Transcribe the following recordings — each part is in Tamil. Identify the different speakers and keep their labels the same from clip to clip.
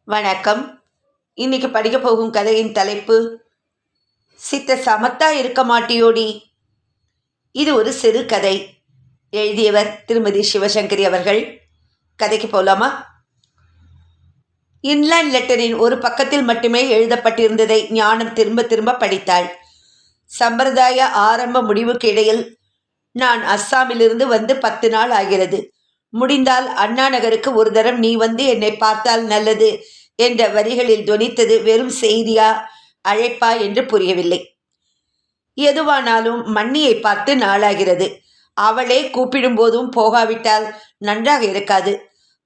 Speaker 1: வணக்கம். இன்னைக்கு படிக்க போகும் கதையின் தலைப்பு சித்த சமத்தா இருக்க மாட்டியோடி. இது ஒரு சிறு கதை. எழுதியவர் திருமதி சிவசங்கரி அவர்கள். கதைக்கு போலாமா? இன்லேண்ட் லெட்டரின் ஒரு பக்கத்தில் மட்டுமே எழுதப்பட்டிருந்ததை ஞானம் திரும்ப திரும்ப படித்தாள். சம்பிரதாய ஆரம்ப முடிவுக்கு இடையில், நான் அஸ்ஸாமிலிருந்து வந்து 10 நாள் ஆகிறது. முடிந்தால் அண்ணா நகருக்கு ஒரு தரம் நீ வந்து என்னை பார்த்தால் நல்லது என்ற வரிகளில் தொனித்தது வெறும் செய்தியா அழைப்பா என்று புரியவில்லை. எதுவானாலும் மண்ணியை பார்த்து நாளாகிறது. அவளே கூப்பிடும் போதும் போகாவிட்டால் நன்றாக இருக்காது.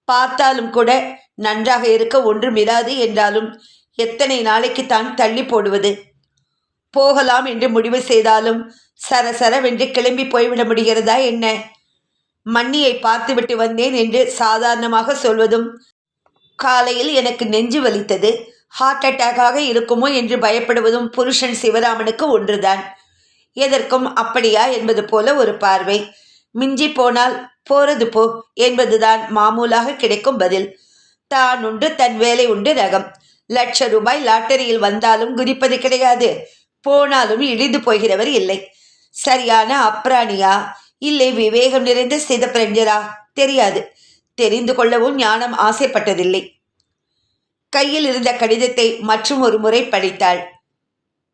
Speaker 1: பார்த்தாலும் கூட நன்றாக இருக்க ஒன்றுமிராது என்றாலும் எத்தனை நாளைக்கு தான் தள்ளி போடுவது? போகலாம் என்று முடிவு செய்தாலும் சரசரவென்று கிளம்பி போய்விட முடிகிறதா என்ன? மண்ணியை பார்த்துவிட்டு வந்தேன் என்று சாதாரணமாக சொல்வதும், காலையில் எனக்கு நெஞ்சு வலித்தது, ஹார்ட் அட்டாக்காக இருக்குமோ என்று பயப்படுவதும் புருஷன் சிவராமனுக்கு ஒன்றுதான். எதற்கும் அப்படியா என்பது போல ஒரு பார்வை. மிஞ்சி போனால் போறது போ என்பதுதான் மாமூலாக கிடைக்கும் பதில். தான் உண்டு தன் வேலை உண்டு ரகம். ₹1,00,000 லாட்டரியில் வந்தாலும் குதிப்பது கிடையாது, போனாலும் இழிந்து போகிறவர் இல்லை. சரியான அப்ராணியா இல்லை விவேகம் நிறைந்த சிதப்பிரஞ்சரா தெரியாது. தெரிந்து கொள்ளவும் ஞானம் ஆசைப்பட்டதில்லை. கையில் இருந்த கடிதத்தை மற்றும் ஒரு முறை படித்தாள்.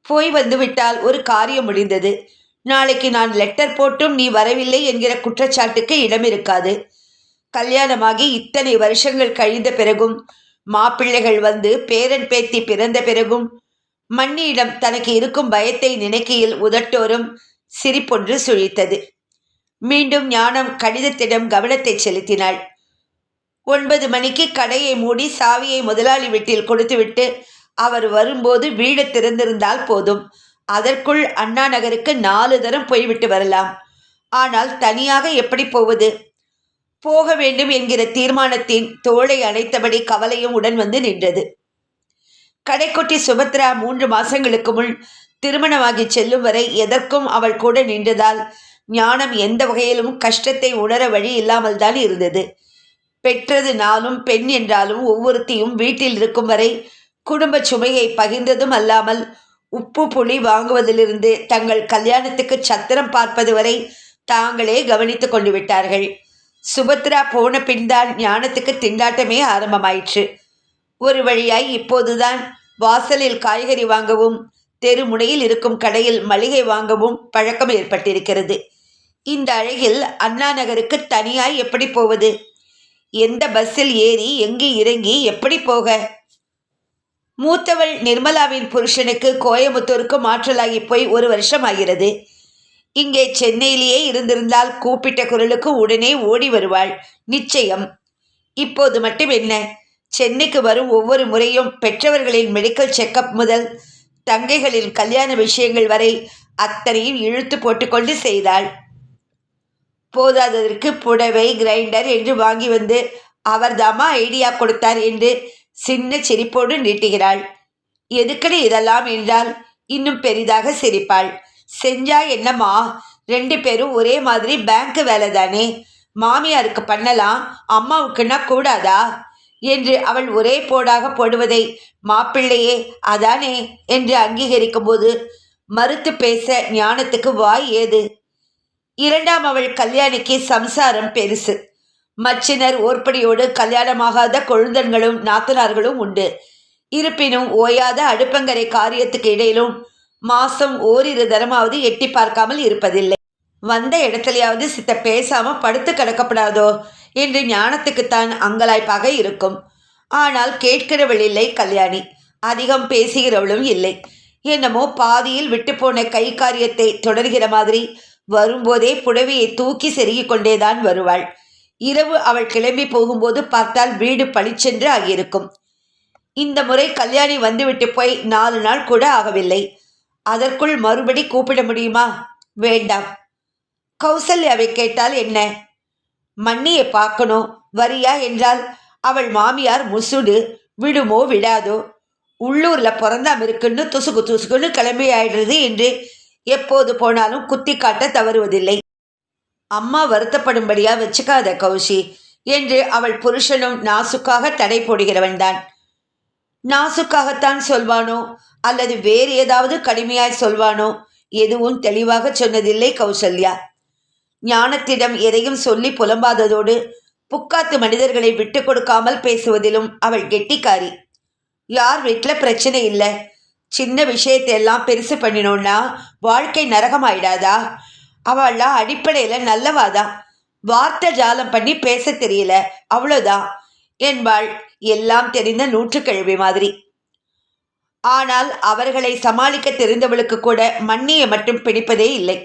Speaker 1: போய் வந்து விட்டால் ஒரு காரியம் முடிந்தது. நாளைக்கு நான் லெட்டர் போட்டும் நீ வரவில்லை என்கிற குற்றச்சாட்டுக்கு இடம் இருக்காது. கல்யாணமாகி இத்தனை வருஷங்கள் கழிந்த பிறகும், மாப்பிள்ளைகள் வந்து பேரன் பேத்தி பிறந்த பிறகும், மண்ணியிடம் தனக்கு இருக்கும் பயத்தை நினைக்கையில் உதட்டோரும் சிரிப்பொன்று சுழித்தது. மீண்டும் ஞானம் கடிதத்திடம் கவனத்தை செலுத்தினாள். 9 மணிக்கு கடையை மூடி சாவியை முதலாளி வீட்டில் கொடுத்துவிட்டு அவர் வரும்போது வீடு திறந்திருந்தால் போதும். அதற்குள் அண்ணா நகருக்கு 4 தரம் போய்விட்டு வரலாம். ஆனால் தனியாக எப்படி போவது? போக வேண்டும் என்கிற தீர்மானத்தின் தோளை அணைத்தபடி கவலையும் உடன் வந்து நின்றது. கடைக்குட்டி சுபத்ரா 3 மாசங்களுக்கு முன் திருமணமாகி செல்லும் வரை எதற்கும் அவள் கூட நின்றதால் ஞானம் எந்த வகையிலும் கஷ்டத்தை உணர வழி இல்லாமல் தான் இருந்தது. பெற்றது நாளும் பெண் என்றாலும் ஒவ்வொருத்தியும் வீட்டில் இருக்கும் வரை குடும்ப சுமையை பகிர்ந்ததும் அல்லாமல் உப்பு புளி வாங்குவதிலிருந்து தங்கள் கல்யாணத்துக்கு சத்திரம் பார்ப்பது வரை தாங்களே கவனித்து கொண்டு விட்டார்கள். சுபத்ரா போன பின்தான் ஞானத்துக்கு திண்டாட்டமே ஆரம்பமாயிற்று. ஒரு வழியாய் இப்போதுதான் வாசலில் காய்கறி வாங்கவும் தெரு முனையில் இருக்கும் கடையில் மளிகை வாங்கவும் பழக்கம் ஏற்பட்டிருக்கிறது. இந்த அழகில் அண்ணா நகருக்கு தனியாய் எப்படி போவது? எந்த பஸ்ஸில் ஏறி எங்கு இறங்கி எப்படி போக? மூத்தவள் நிர்மலாவின் புருஷனுக்கு கோயமுத்தூருக்கு மாற்றலாகி போய் 1 வருஷம் ஆகிறது. இங்கே சென்னையிலேயே இருந்திருந்தால் கூப்பிட்ட குரலுக்கு உடனே ஓடி வருவாள் நிச்சயம். இப்போது மட்டும் என்ன? சென்னைக்கு வரும் ஒவ்வொரு முறையும் பெற்றவர்களின் மெடிக்கல் செக்கப் முதல் தங்கைகளின் கல்யாண விஷயங்கள் வரை அத்தனையும் இழுத்து போட்டுக்கொண்டு செய்தாள். போதாததற்கு புடவை கிரைண்டர் என்று வாங்கி வந்து அவர்தாமா ஐடியா கொடுத்தார் என்று சின்ன சிரிப்போடு நீட்டுகிறாள். எதுக்கடி இதெல்லாம் என்றால் இன்னும் பெரிதாக சிரிப்பாள். செஞ்சா என்னம்மா, 2 பேரும் ஒரே மாதிரி பேங்க் வேலை தானே, மாமியாருக்கு பண்ணலாம், அம்மாவுக்குன்னா கூடாதா என்று அவள் ஒரே போடாக போடுவதை மாப்பிள்ளையே அதானே என்று அங்கீகரிக்கும் போது மறுத்து பேச ஞானத்துக்கு வாய் ஏது? 2ஆம் அவள் கல்யாணிக்கு சம்சாரம் பெருசு. மச்சினர் ஓர்படியோடு கல்யாணமாகாத கொழுந்தன்களும் நாத்தனார்களும் உண்டு. இருப்பினும் ஓயாத அடுப்பங்கரை காரியத்துக்கு இடையிலும் மாசம் ஓரிரு தரமாவது எட்டி பார்க்காமல் இருப்பதில்லை. வந்த இடத்துலையாவது சித்த பேசாம படுத்து கிடக்கப்படாதோ என்று ஞானத்துக்குத்தான் அங்கலாய்ப்பாக இருக்கும். ஆனால் கேட்கிறவள் இல்லை கல்யாணி, அதிகம் பேசுகிறவளும் இல்லை. என்னமோ பாதியில் விட்டு போன கை காரியத்தை தொடர்கிற மாதிரி வரும்போதே புடவையை தூக்கி செருகிக் கொண்டேதான் வருவாள். இரவு அவள் கிளம்பி போகும்போது பார்த்தால் வீடு பளிச்சென்று ஆகியிருக்கும். இந்த முறை கல்யாணி வந்துவிட்டு போய் 4 நாள் கூட ஆகவில்லை. அதற்குள் மறுபடி கூப்பிட முடியுமா? வேண்டாம். கௌசல்யாவை கேட்டால் என்ன? மண்ணியை பார்க்கணும் வரியா என்றால் அவள் மாமியார் முசுடு, விடுமோ விடாதோ, உள்ளூர்ல பிறந்தாம் இருக்குன்னு துசுக்கு துசுக்குன்னு கிளம்பி ஆயிடுறது என்று எப்போது போனாலும் குத்தி காட்ட தவறுவதில்லை. அம்மா வருத்தப்படும்படியா வச்சுக்காத கௌஷி என்று அவள் புருஷனும் நாசுக்காக தடை போடுகிறவன்தான். நாசுக்காகத்தான் சொல்வானோ அல்லது வேறு ஏதாவது கடுமையாய் சொல்வானோ எதுவும் தெளிவாக சொன்னதில்லை கௌசல்யா. ஞானத்திடம் எதையும் சொல்லி புலம்பாததோடு புக்காத்து மனிதர்களை விட்டு கொடுக்காமல் பேசுவதிலும் அவள் கெட்டிக்காரி. யார் வீட்டில் பிரச்சனை இல்லை, சின்ன விஷயத்தையெல்லாம் பெருசு பண்ணினோன்னா வாழ்க்கை நரகமாயிடாதா? அவள்லாம் அடிப்படையில் நல்லவாதான், வார்த்தை ஜாலம் பண்ணி பேச தெரியல, அவ்வளோதான் என்பாள். எல்லாம் தெரிந்த நூற்றுக்கிழவி மாதிரி. ஆனால் அவர்களை சமாளிக்க தெரிந்தவளுக்கு கூட மண்ணியை மட்டும் பிடிப்பதே இல்லை.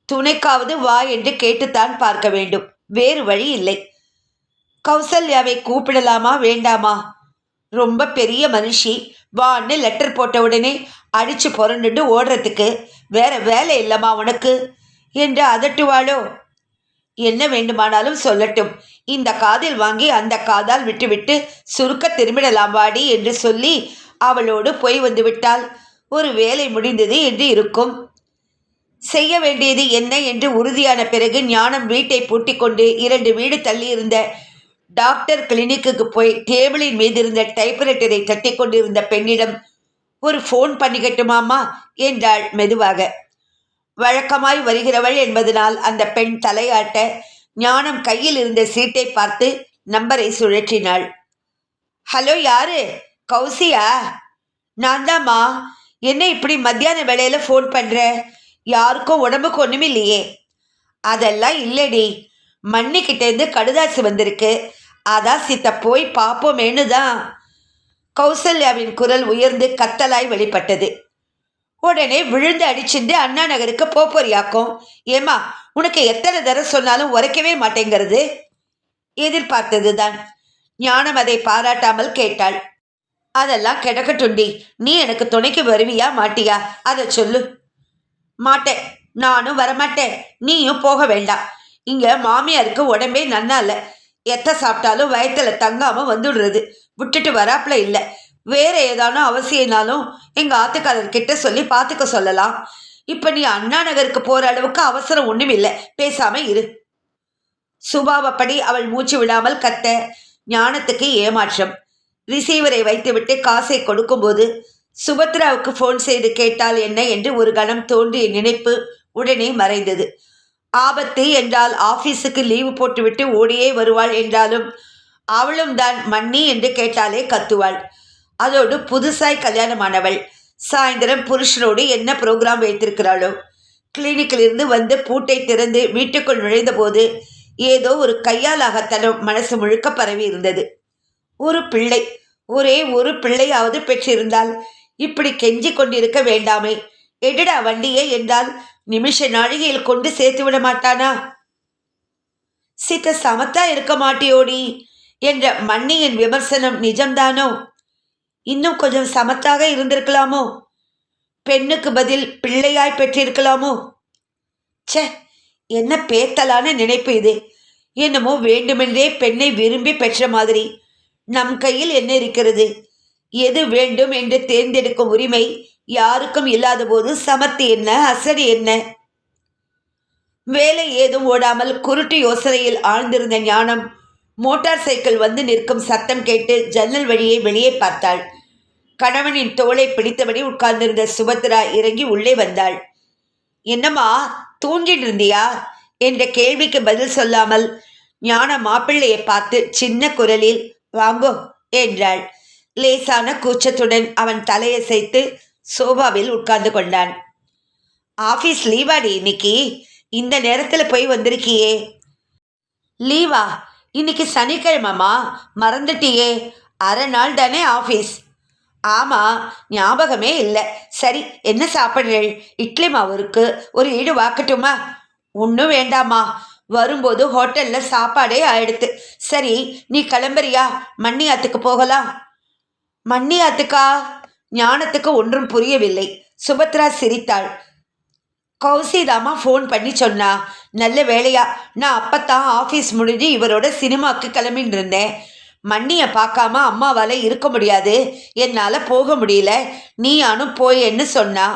Speaker 1: துணைக்காவது வா என்று கேட்டுத்தான் பார்க்க வேண்டும், வேறு வழி இல்லை. கௌசல்யாவை கூப்பிடலாமா வேண்டாமா? ரொம்ப பெரிய மனுஷி, வான்னு லெட்டர் போட்ட உடனே அடிச்சு புரண்டுண்டு ஓடுறதுக்கு வேற வேலை இல்லைம்மா உனக்கு என்று அதட்டுவாளோ? என்ன வேண்டுமானாலும் சொல்லட்டும், இந்த காதில் வாங்கி அந்த காதால் விட்டுவிட்டு சுருக்க திரும்பிடலாம் வாடி என்று சொல்லி அவளோடு போய் வந்து விட்டால் ஒரு வேலை முடிந்தது என்று இருக்கும். செய்ய வேண்டியது என்ன என்று உறுதியான பிறகு ஞானம் வீட்டை பூட்டிக் கொண்டு 2 வீடு தள்ளியிருந்த டாக்டர் கிளினிக்கு போய் டேபிளின் மீது இருந்த டைப்ரைட்டரை தட்டி கொண்டிருந்த பெண்ணிடம் ஒரு ஃபோன் பண்ணிக்கட்டுமாமா என்றாள் மெதுவாக. வழக்கமாய் வருகிறவள் என்பதனால் அந்த பெண் தலையாட்ட ஞானம் கையில் இருந்த சீட்டை பார்த்து நம்பரை சுழற்றினாள். ஹலோ, யாரு? கௌசியா? நான் தாம்மா. என்ன இப்படி மத்தியான வேளையில் ஃபோன் பண்ணுற? யாருக்கும் உடம்புக்கு ஒன்றும் இல்லையே? அதெல்லாம் இல்லடி, மண்ணிக்கிட்டேருந்து கடுதாசி வந்திருக்கு, அதான் சித்த போய் பார்ப்போமேனு தான். கௌசல்யாவின் குரல் உயர்ந்து கத்தலாய் வெளிப்பட்டது. உடனே விழுந்து அடிச்சுட்டு அண்ணா நகருக்கு போறியாக்கும். ஏமா, உனக்கு எத்தனை தடவை சொன்னாலும் உரைக்கவே மாட்டேங்கிறது. எதிர்பார்த்தது தான். ஞானம் அதை பாராட்டாமல் கேட்டாள். அதெல்லாம் கிடக்கட்டுண்டி, நீ எனக்கு துணைக்கு வருவியா மாட்டியா அதை சொல்லு. மாட்டேன், நானும் வரமாட்டேன், நீயும் போக வேண்டாம். இங்கே மாமியாருக்கு உடம்பே நன்னா இல்லை, எத்த சாப்பிட்டாலும் வயத்தில் தங்காமல் வந்துடுறது, விட்டுட்டு வராப்புல இல்லை. வேற ஏதானும் அவசியம்னாலும் எங்கள் ஆத்துக்காரர்கிட்ட சொல்லி பார்த்துக்க சொல்லலாம். இப்போ நீ அண்ணா நகருக்கு போகிற அளவுக்கு அவசரம் ஒன்றும் இல்லை, பேசாமல் இரு. சுபாவப்படி அவள் மூச்சு விடாமல் கத்த. ஞானத்துக்கு ஏமாற்றம். ரிசீவரை வைத்துவிட்டு காசை கொடுக்கும்போது சுபத்ராவுக்கு ஃபோன் செய்து கேட்டால் என்ன என்று ஒரு கணம் தோன்றிய நினைப்பு உடனே மறைந்தது. ஆபத்து என்றால் ஆஃபீஸுக்கு லீவு போட்டுவிட்டு ஓடியே வருவாள் என்றாலும் அவளும் தான் மன்னி என்று கேட்டாலே கத்துவாள். அதோடு புதுசாய் கல்யாணமானவள். சாயந்தரம் புருஷனோடு என்ன ப்ரோக்ராம் வைத்திருக்கிறாளோ. கிளினிக்கிலிருந்து வந்து பூட்டை திறந்து வீட்டுக்குள் நுழைந்த போது ஏதோ ஒரு கையாலாகத்தனம் மனசு முழுக்க பரவி இருந்தது. ஒரு பிள்ளை, ஒரே ஒரு பிள்ளையாவது பெற்றிருந்தால் இப்படி கெஞ்சி கொண்டிருக்க வேண்டாமே. எடுடா வண்டியே என்றால் நிமிஷ நாழிகையில் கொண்டு சேர்த்து விட மாட்டானா? சித்த சமத்தா இருக்க மாட்டியோடி என்ற மன்னியின் விமர்சனம் நிஜம்தானோ? இன்னும் கொஞ்சம் சமத்தாக இருந்திருக்கலாமோ? பெண்ணுக்கு பதில் பிள்ளையாய் பெற்றிருக்கலாமோ? ச்சே, என்ன பேத்தலான நினைப்பு இது. என்னமோ வேண்டுமென்றே பெண்ணை விரும்பி பெற்ற மாதிரி. நம் கையில் என்ன இருக்கிறது? எது வேண்டும் என்று தேர்ந்தெடுக்கும் உரிமை யாருக்கும் இல்லாத போது சமர்த்தி என்ன, அசடி என்ன? வேலை ஏதும் ஓடாமல் குருட்டு யோசனையில் ஆழ்ந்திருந்த ஞானம் மோட்டார் சைக்கிள் வந்து நிற்கும் சத்தம் கேட்டு ஜன்னல் வழியே வெளியே பார்த்தாள். கணவனின் தோளை பிடித்தபடி உட்கார்ந்திருந்த சுபத்ரா இறங்கி உள்ளே வந்தாள். என்னம்மா, தூங்கிட்டு இருந்தியா என்ற கேள்விக்கு பதில் சொல்லாமல் ஞான மாப்பிள்ளையை பார்த்து சின்ன குரலில் வாங்கோ என்றாள். லேசான கூச்சத்துடன் அவன் தலையசைத்து சோபாவில் உட்கார்ந்து கொண்டான். ஆஃபீஸ் லீவாடி இன்னைக்கு? இந்த நேரத்தில் போய் வந்திருக்கியே? லீவா? இன்னைக்கு சனிக்கிழமம்மா, மறந்துட்டியே. அரை நாள் தானே ஆஃபீஸ். ஆமாம், ஞாபகமே இல்லை. சரி, என்ன சாப்பிட்றேள்? இட்லி மாவு இருக்கு, ஒரு ஈடு வாக்கட்டுமா? ஒன்றும் வேண்டாமா, வரும்போது ஹோட்டலில் சாப்பாடே ஆயிடுத்து. சரி, நீ கிளம்புறியா? மண்ணியாத்துக்கு போகலாம். மண்ணியாத்துக்கா? ஞானத்துக்கு ஒன்றும் புரியவில்லை. சுபத்ரா சிரித்தாள். கௌசிதாமா ஃபோன் பண்ணி சொன்னா. நல்ல வேலையா, நான் அப்பத்தான் ஆஃபீஸ் முடிஞ்சு இவரோட சினிமாவுக்கு கிளம்பின்னு இருந்தேன். மண்ணியை பார்க்காம அம்மாவால் இருக்க முடியாது, என்னால் போக முடியல, நீயானும் போயேன்னு சொன்னா.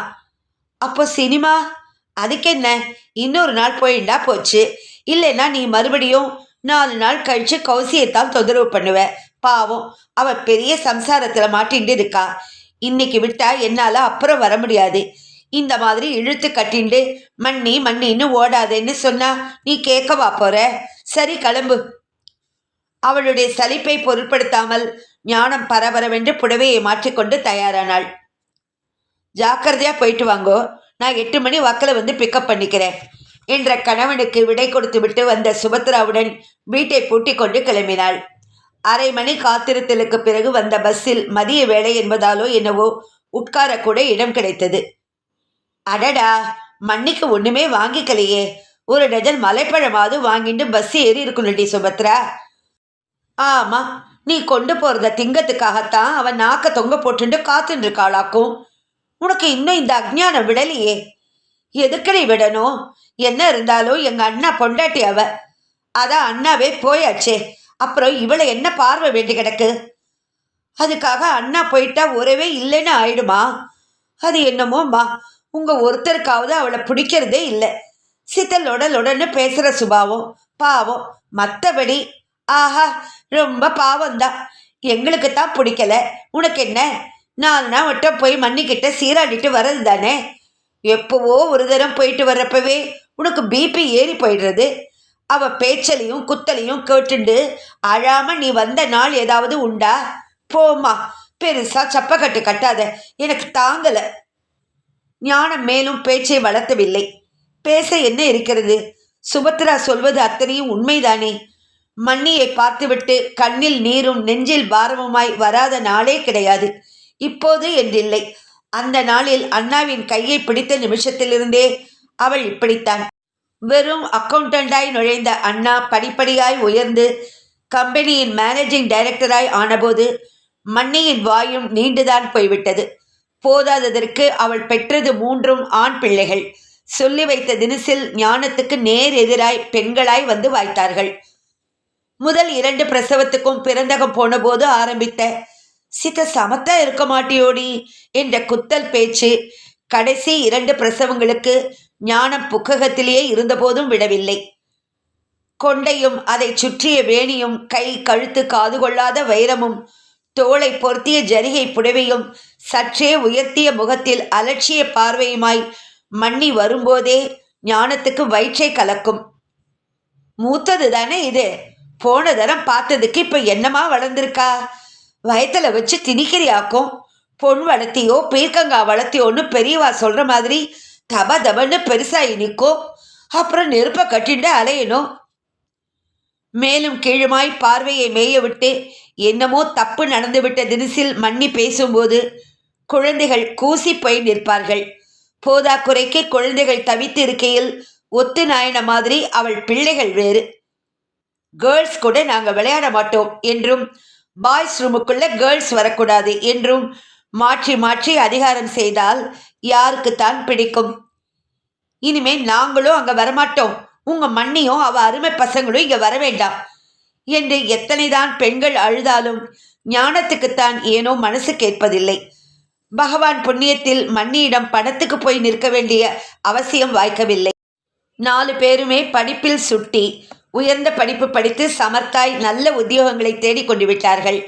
Speaker 1: அப்போ சினிமா? அதுக்கு என்ன, இன்னொரு நாள் போயிண்டா போச்சு. இல்லைன்னா நீ மறுபடியும் 4 நாள் கழித்து கௌசியத்தான் தொந்தரவு பண்ணுவேன். பாவம், அவ பெரிய சம்சாரத்துல மாட்டிண்டு இருக்கா. இன்னைக்கு விட்டா என்னால அப்புறம் வர முடியாது. இந்த மாதிரி இழுத்து கட்டிண்டு மண்ணி மண்ணின்னு ஓடாதேன்னு சொன்னா நீ கேட்கவா போற? சரி கிளம்பு. அவளுடைய சலிப்பை பொருட்படுத்தாமல் ஞானம் பரபரவென்று புடவையை மாற்றிக்கொண்டு தயாரானாள். ஜாக்கிரதையா போயிட்டு வாங்கோ, நான் 8 மணி வாக்கில் வந்து பிக்கப் பண்ணிக்கிறேன் என்ற கணவனுக்கு விடை கொடுத்து விட்டு வந்த சுபத்ராவுடன் வீட்டை பூட்டி கொண்டு கிளம்பினாள். அரை மணி காத்திருத்தலுக்கு பிறகு வந்த பஸ்ஸில் மதிய வேளை என்பதாலோ என்னவோ உட்காரக்கூட இடம் கிடைத்தது. அடடா, மண்ணிக்கு ஒண்ணுமே வாங்கிக்கலையே, ஒரு டஜன் மலைப்பழமாவது வாங்கிட்டு பஸ் ஏறி இருக்குல்லடி சுபத்ரா. ஆமா, நீ கொண்டு போறத திங்கத்துக்காகத்தான் அவன் நாக்க தொங்க போட்டுட்டு காத்துட்டு இருக்காளாக்கும். உனக்கு இன்னும் இந்த அஜ்ஞானம் விடலையே. எதுக்கடி விடணும்? என்ன இருந்தாலும் எங்க அண்ணா பொண்டாட்டி அவ. அதான் அண்ணாவே போயாச்சே, அப்புறம் இவளை என்ன பார்வை வேண்டி கிடக்கு? அதுக்காக அண்ணா போயிட்டா உறவே இல்லைன்னு ஆயிடுமா? அது என்னமோம்மா, உங்க ஒருத்தருக்காவது அவளை பிடிக்கிறதே இல்லை. சித்தலொடன்னு பேசுற சுபாவம், பாவம். மற்றபடி ஆஹா, ரொம்ப பாவம்தான். எங்களுக்கு தான் பிடிக்கல, உனக்கு என்ன? 4 நாள் மட்டும் போய் மண்ணிக்கிட்ட சீராடிட்டு வர்றது தானே. எப்போவோ ஒரு தரம் போயிட்டு வர்றப்பவே உனக்கு பிபி ஏறி போயிடுறது. அவ பேச்சலையும் குத்தலையும் கேட்டுண்டு அழாம நீ வந்த நாள் ஏதாவது உண்டா? போம்மா, பெருசா சப்பக்கட்டு கட்டாத, எனக்கு தாங்கல. ஞானம் மேலும் பேச்சை வளர்த்தவில்லை. பேச என்ன இருக்கிறது? சுபத்ரா சொல்வது அத்தனையும் உண்மைதானே. மண்ணியை பார்த்துவிட்டு கண்ணில் நீரும் நெஞ்சில் பாரமுமாய் வராத நாளே கிடையாது. இப்போது என்றில்லை, அந்த நாளில் அண்ணாவின் கையை பிடித்த நிமிஷத்திலிருந்தே அவள் இப்படித்தான். வெறும் அக்கவுண்டண்டாய் நுழைந்த அண்ணா படிப்படியாய் உயர்ந்து கம்பெனியின் மேனேஜிங் டைரக்டராய் ஆனபோது மண்ணியின் வாயும் நீண்டுதான் போய்விட்டது. போதாததற்கு அவள் பெற்றது 3 ஆண் பிள்ளைகள். சொல்லி வைத்த தினசில் ஞானத்துக்கு நேர் எதிராய் பெண்களாய் வந்து வாய்த்தார்கள். முதல் 2 பிரசவத்துக்கும் பிறந்தகம் போன போது ஆரம்பித்த சித்த சமத்தா இருக்க மாட்டியோடி என்ற குத்தல் பேச்சு கடைசி 2 பிரசவங்களுக்கு ஞானம் புக்ககத்திலேயே இருந்தபோதும் விடவில்லை. கொண்டையும் அதை சுற்றிய வேணியும் கை கழுத்து காது கொள்ளாத வைரமும் தோளை பொருத்திய ஜரிகை புடவையும் சற்றே உயர்த்திய முகத்தில் அலட்சிய பார்வையுமாய் மண்ணி வரும்போதே ஞானத்துக்கு வயிற்றை கலக்கும். மூத்தது தானே இது. போன தரம் பார்த்ததுக்கு இப்ப என்னமா வளர்ந்துருக்கா? வயத்துல வச்சு திணிக்கிறியாக்கும். பொன் வளர்த்தியோ பீர்க்கங்கா வளர்த்தியோன்னு பெரியவா சொல்ற மாதிரி தப தபன்னு பெருசாகி நிற்கும். அப்புறம் நெருப்பை கட்டிண்டு அலையணும். மேலும் கீழுமாய் பார்வையை மேய விட்டு என்னமோ தப்பு நடந்துவிட்ட தினசில் மண்ணி பேசும்போது குழந்தைகள் கூசி போய் நிற்பார்கள். போதாக்குறைக்கு குழந்தைகள் தவித்து இருக்கையில் ஒத்து நாயன மாதிரி அவள் பிள்ளைகள் வேறு. கேர்ள்ஸ் கூட நாங்கள் விளையாட மாட்டோம் என்றும் பாய்ஸ் ரூமுக்குள்ள கேர்ள்ஸ் வரக்கூடாது என்றும் மாற்றி மாற்றி அதிகாரம் செய்தால் யாருக்குத்தான் பிடிக்கும்? இனிமே நாங்களும் அங்கே வரமாட்டோம், உங்க மண்ணியும் அவ அருமை பசங்களும் இங்கே வர வேண்டாம் என்று எத்தனைதான் பெண்கள் அழுதாலும் ஞானத்துக்குத்தான் ஏனோ மனசு கேட்பதில்லை. பகவான் புண்ணியத்தில் மண்ணியிடம் பணத்துக்கு போய் நிற்க வேண்டிய அவசியம் வாய்க்கவில்லை. 4 பேருமே படிப்பில் சுட்டி உயர்ந்த படிப்பு படித்து சமர்த்தாய் நல்ல உத்தியோகங்களை தேடிக்கொண்டு விட்டார்கள்.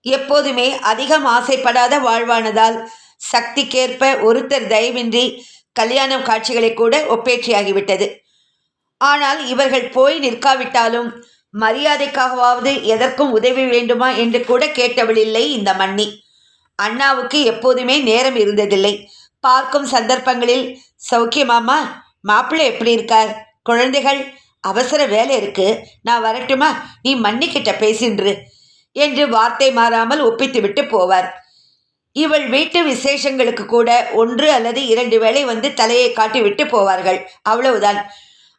Speaker 1: எப்போதுமே அதிகம் ஆசைப்படாத வாழ்வானதால் சக்திக்கேற்ப ஒருத்தர் தயவின்றி கல்யாணம் காட்சிகளை கூட ஒப்பேற்றியாகிவிட்டது. ஆனால் இவர்கள் போய் நிற்காவிட்டாலும் மரியாதைக்காகவாவது எதற்கும் உதவி வேண்டுமா என்று கூட கேட்டவளில்லை இந்த மண்ணி. அண்ணாவுக்கு எப்போதுமே நேரம் இருந்ததில்லை. பார்க்கும் சந்தர்ப்பங்களில் சௌக்கியமாமா, மாப்பிள்ளை எப்படி இருக்கார், குழந்தைகள், அவசர வேலை இருக்கு, நான் வரட்டுமா, நீ மண்ணிக்கிட்ட பேசின்று என்று வார்த்தை மாறாமல் ஒப்பித்துவிட்டு போவார். இவள் வீட்டு விசேஷங்களுக்கு கூட 1 அல்லது 2 வேளை வந்து தலையை காட்டிவிட்டு போவார்கள். அவ்வளவுதான்.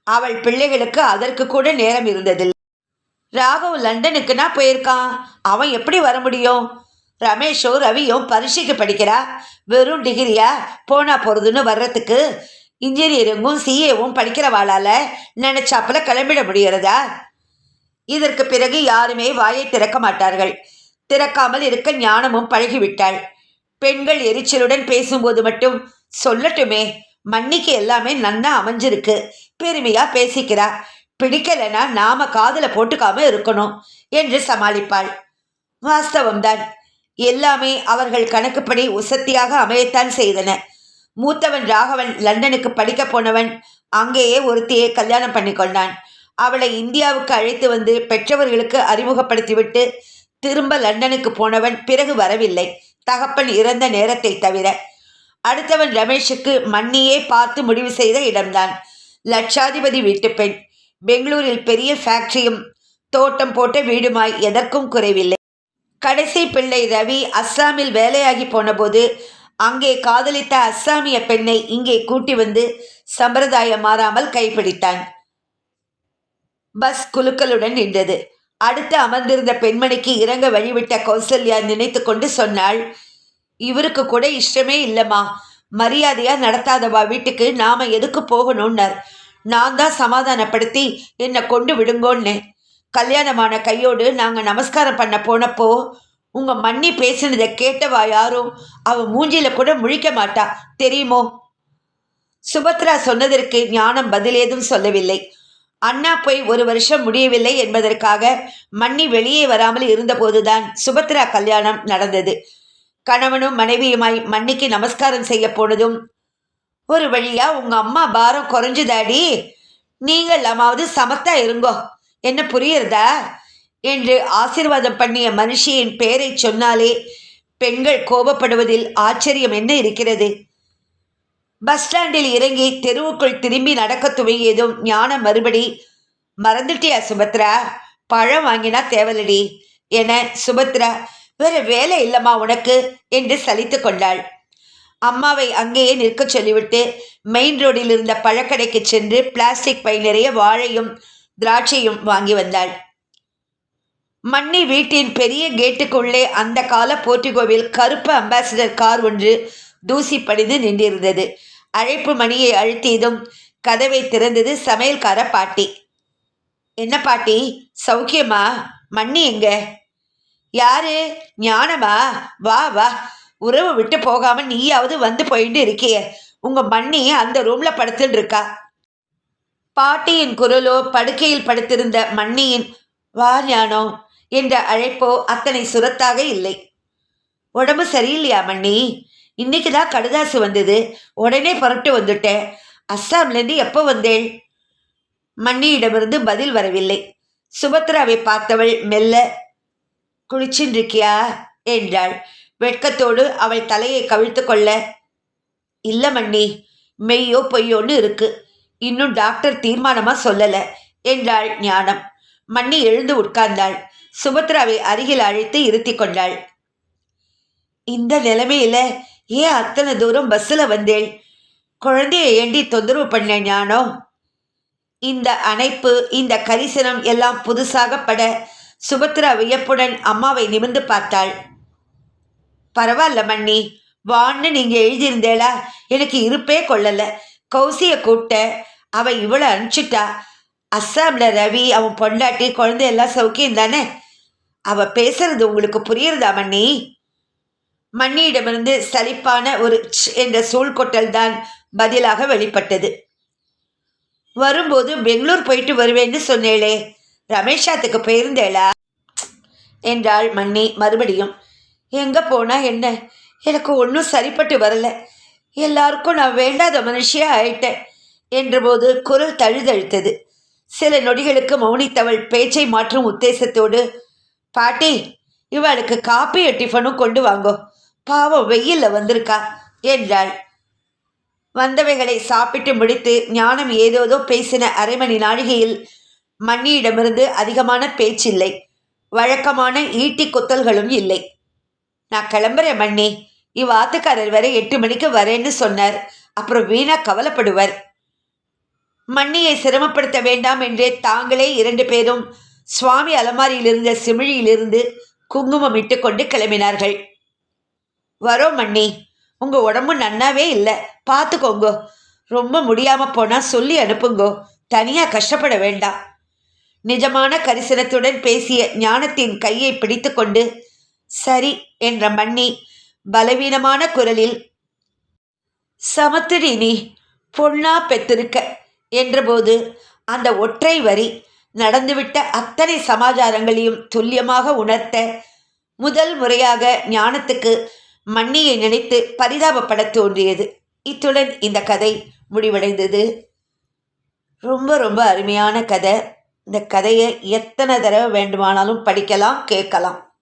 Speaker 1: அவள் பிள்ளைகளுக்கு அதற்கு கூட நேரம் இருந்ததில்லை. ராகவ் லண்டனுக்குன்னா போயிருக்கான், அவன் எப்படி வர முடியும்? ரமேஷோ ரவியும் பரீட்சைக்கு படிக்கிறா, வெறும் டிகிரியா போனா போகிறதுன்னு வர்றதுக்கு இன்ஜினியரிங்கும் சிஏவும் படிக்கிறவாளால நினைச்சாப்புல கிளம்பிட முடிகிறதா? இதற்கு பிறகு யாருமே வாயை திறக்க மாட்டார்கள். திறக்காமல் இருக்க ஞானமும் பழகிவிட்டாள். பெண்கள் எரிச்சலுடன் பேசும்போது மட்டும் சொல்லட்டுமே, மண்ணிக்கு எல்லாமே நன்னா அமைஞ்சிருக்கு, பெருமையா பேசிக்கிறா, பிடிக்கலைன்னா நாம காதுல போட்டுக்காம இருக்கணும் என்று சமாளிப்பாள். வாஸ்தவம்தான். எல்லாமே அவர்கள் கணக்குப்படி உசத்தியாக அமையத்தான் செய்தன. மூத்தவன் ராகவன் லண்டனுக்கு படிக்க போனவன் அங்கேயே ஒருத்தியை கல்யாணம் பண்ணி கொண்டான். அவளை இந்தியாவுக்கு அழைத்து வந்து பெற்றவர்களுக்கு அறிமுகப்படுத்திவிட்டு திரும்ப லண்டனுக்கு போனவன் பிறகு வரவில்லை, தகப்பன் இறந்த நேரத்தை தவிர. அடுத்தவன் ரமேஷுக்கு மண்ணியே பார்த்து முடிவு செய்த இடம்தான். லட்சாதிபதி வீட்டு பெண். பெங்களூரில் பெரிய ஃபேக்டரியும் தோட்டம் போட்ட வீடுமாய் எதற்கும் குறைவில்லை. கடைசி பிள்ளை ரவி அஸ்ஸாமில் வேலையாகி போனபோது அங்கே காதலித்த அஸ்ஸாமிய பெண்ணை இங்கே கூட்டி வந்து சம்பிரதாயம் மாறாமல் கைப்பிடித்தான். பஸ் குலுக்கலுடன் நின்றது. அடுத்து அமர்ந்திருந்த பெண்மணிக்கு இறங்க வழிவிட்ட கௌசல்யா நினைத்து கொண்டு சொன்னாள், இவருக்கு கூட இஷ்டமே இல்லைம்மா, மரியாதையா நடத்தாதவா வீட்டுக்கு நாம எதுக்கு போகணும்னார். நான் தான் சமாதானப்படுத்தி என்னை கொண்டு விடுங்கோன்னு. கல்யாணமான கையோடு நாங்கள் நமஸ்காரம் பண்ண போனப்போ உங்கள் மண்ணி பேசினதை கேட்டவா யாரும் அவ மூஞ்சில கூட முழிக்க மாட்டா தெரியுமோ? சுபத்ரா சொன்னதற்கு ஞானம் பதில் ஏதும் சொல்லவில்லை. அண்ணா போய் 1 வருஷம் முடியவில்லை என்பதற்காக மண்ணி வெளியே வராமல் இருந்தபோதுதான் சுபத்ரா கல்யாணம் நடந்தது. கணவனும் மனைவியுமாய் மண்ணிக்கு நமஸ்காரம் செய்ய போனதும், ஒரு வழியா உங்க அம்மா பாரம் குறைஞ்சுதாடி, நீங்கள் அம்மாவது சமத்தா இருங்கோ, என்ன புரியுறதா என்று ஆசீர்வாதம் பண்ணிய மனுஷியின் பெயரை சொன்னாலே பெண்கள் கோபப்படுவதில் ஆச்சரியம் என்ன இருக்கிறது? பஸ் ஸ்டாண்டில் இறங்கி தெருவுக்குள் திரும்பி நடக்க துவங்கியதும் ஞானம் மறுபடி, மறந்துட்டியா சுபத்ரா, பழம் வாங்கினா தேவலடி என சுபத்ரா வேற வேலை இல்லம்மா உனக்கு என்று சலித்து கொண்டாள். அம்மாவை அங்கேயே நிற்க சொல்லிவிட்டு மெயின் ரோடில் இருந்த பழக்கடைக்கு சென்று பிளாஸ்டிக் பை நிறைய வாழையும் திராட்சையும் வாங்கி வந்தாள். மண்ணி வீட்டின் பெரிய கேட்டுக்குள்ளே அந்த கால போர்ட்டிகோவில் கருப்பு அம்பாசிடர் கார் ஒன்று தூசி படிந்து நின்றிருந்தது. அழைப்பு மணியை அழுத்தியதும் கதவை திறந்தது சமையல்கார பாட்டி. என்ன பாட்டி, சௌக்கியமா? மண்ணி எங்க? யாரு? ஞானமா? வா வா, உறவு விட்டு போகாம நீயாவது வந்து போயிட்டு இருக்கிய. உங்க மண்ணி அந்த ரூம்ல படுத்துட்டு இருக்கா. பாட்டியின் குரலோ படுக்கையில் படுத்திருந்த மண்ணியின் வா ஞானோ என்ற அழைப்போ அத்தனை சுரத்தாக இல்லை. உடம்பு சரியில்லையா மண்ணி? இன்னைக்கு தான் கடுதாசு வந்தது, உடனே புறப்பட்டு வந்துட்டேன். அஸ்ஸாம்லேருந்து எப்போ வந்தேள்? மண்ணியிடமிருந்து பதில் வரவில்லை. சுபத்ராவை பார்த்தவள் மெல்ல, குளிச்சுருக்கியா என்றாள். வெட்கத்தோடு அவள் தலையை கவிழ்த்து கொள்ள, இல்லை மண்ணி, மெய்யோ பொய்யோன்னு இருக்கு, இன்னும் டாக்டர் தீர்மானமாக சொல்லலை என்றாள் ஞானம். மண்ணி எழுந்து உட்கார்ந்தாள். சுபத்ராவை அருகில் அழைத்து இருத்தி கொண்டாள். இந்த நிலைமையில ஏன் அத்தனை தூரம் பஸ்ஸில் வந்தேள்? குழந்தைய ஏண்டி தொந்தரவு பண்ண ஞானோ? இந்த அணைப்பு, இந்த கரிசனம் எல்லாம் புதுசாக பட சுபத்ரா வியப்புடன் அம்மாவை நிமிர்ந்து பார்த்தாள். பரவாயில்ல மண்ணி, வான்னு நீங்க எழுதியிருந்தேளா? எனக்கு இருப்பே கொள்ளலை. கௌசியை கூப்பிட்ட, அவ இவ்வளோ அனுப்பிச்சிட்டா. அஸ்ஸாம்ல ரவி, அவன் பொண்டாட்டி, குழந்தை எல்லாம் சௌக்கியம் தானே? அவ பேசுறது உங்களுக்கு புரியுறதா மண்ணி? மண்ணியிடமிருந்து சலிப்பான ஒரு என்ற சூழ்கொட்டல் தான் பதிலாக வெளிப்பட்டது. வரும்போது பெங்களூர் போயிட்டு வருவேன்னு சொன்னேளே, ரமேஷாத்துக்கு போயிருந்தேளா என்றாள் மண்ணி மறுபடியும். எங்கே போனா என்ன, எனக்கு ஒன்றும் சரிப்பட்டு வரல, எல்லாருக்கும் நான் வேண்டாத மனுஷியாக ஆயிட்டேன் என்றபோது குரல் தழுதழுத்தது. சில நொடிகளுக்கு மௌனித்தவள் பேச்சை மாற்றும் உத்தேசத்தோடு, பாட்டி, இவளுக்கு காப்பியும் டிஃபனும் கொண்டு வாங்கோ, பாவம் வெயிலில் வந்திருக்கா என்றாள். வந்தவைகளை சாப்பிட்டு முடித்து ஞானம் ஏதோதோ பேசின 1/2 மணி நாழிகையில் மண்ணியிடமிருந்து அதிகமான பேச்சில்லை, வழக்கமான ஈட்டி குத்தல்களும் இல்லை. நான் கிளம்புறேன் மண்ணி, இவ்வாத்துக்காரர் வரை 8 மணிக்கு வரேன்னு சொன்னார், அப்புறம் வீணா கவலைப்படுவர். மண்ணியை சிரமப்படுத்த வேண்டாம் என்றே தாங்களே 2 பேரும் சுவாமி அலமாரியில் இருந்த சிமிழியிலிருந்து குங்குமம் இட்டு கொண்டு கிளம்பினார்கள். வரோம் மண்ணி, உங்க உடம்பு நன்னாவே இல்லை, பார்த்துக்கோங்கோ. ரொம்ப முடியாம போனா சொல்லி அனுப்புங்கோ, தனியா கஷ்டப்பட வேண்டாம். நிஜமான கரிசனத்துடன் பேசிய ஞானத்தின் கையை பிடித்து கொண்டு சரி என்ற மண்ணி பலவீனமான குரலில், சமத்துடி நீ, பொண்ணா பெத்திருக்க என்றபோது அந்த ஒற்றை வரி நடந்துவிட்ட அத்தனை சமாச்சாரங்களையும் துல்லியமாக உணர்த்த முதல் முறையாக ஞானத்துக்கு மண்ணியை நினைத்து பரிதாபப்பட தோன்றியது. இத்துடன் இந்த கதை முடிவடைந்தது. ரொம்ப ரொம்ப அருமையான கதை. இந்த கதையை எத்தனை தடவை வேண்டுமானாலும் படிக்கலாம், கேட்கலாம்.